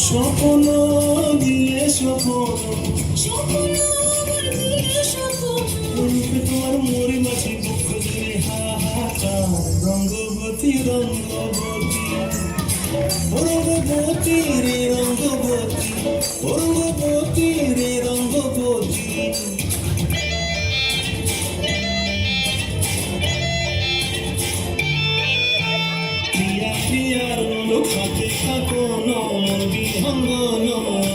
স্বপ্ন দিলে স্বপ্ন রূপে তোমার মরি মাছি দুঃখ জুড়ে হাহাকার রঙ্গবতী রঙ্গবতী রঙ্গবতী রে রঙ্গবতী রঙ্গবতী রে রঙ্গবতী প্রিয়া প্রিয়ার লোক হাতে থাকো মন বিহঙ্গন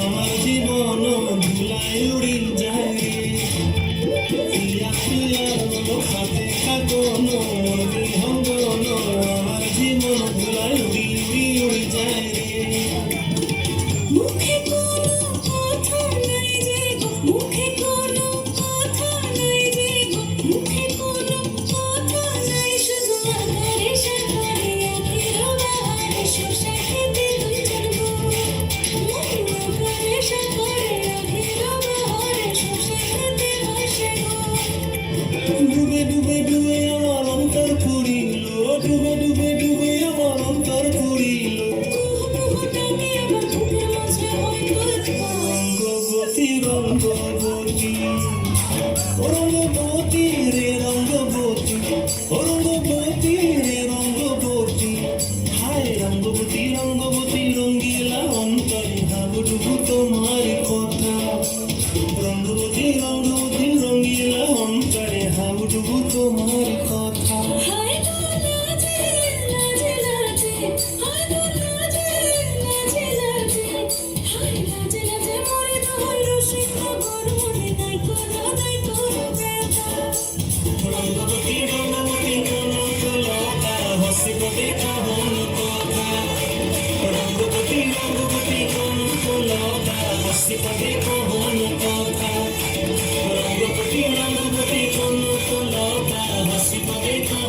আমার জীবন ধুলায় উড়ি যায় প্রিয়া প্রিয়ার লোক হাতে থাকো মন বিহঙ্গন আমার জীবন ধুলায় উড়ি উড়ি উড়ি যায় মুখে কোনো কথা নাই যে গো, মুখে কোনো কথা নাই যে গো, মুখে কোনো কথা নাই, শুধু আধারে সাধারে আখের বাহারে শোষা খেতে দুজন গো। আধারে সাধারে আখের বাহারে শোষা খেতে ভাসে গো। ডুবে ডুবে ডুবে আমার অন্তর পুরিল ডুবে ডুবে ডুবে আমার অন্তর পুরিল কুহুটাকে আমার বুকের মাঝে হয় তোর রঙ্গবতী রঙ্গবতী রঙ্গবতী রে রঙ্গবতী রঙ্গবতী রে রঙ্গবতী হায় রঙ্গবতী রঙ্গবতী রঙ্গিলা অন্তরে হাবুডুবু তোমার কথা রঙ্গবতী রঙ্গবতী রঙ্গিলা অন্তরে হাবুডুবু তোমার কথা হায় গো লাজে লাজে লাজে, হায় গো লাজে লাজে লাজে, হায় লাজে লাজে মরে দোহাই রসিক গর মনে নাই করো ব্যথা। রঙ্গবতী রঙ্গবতী কোন লতা হসিব দেখা হন কথা রঙ্গবতী রঙ্গবতী কোন লতা হসিব দেখা হন কথা রঙ্গবতী রঙ্গবতী কোন লতা হসিব দেখা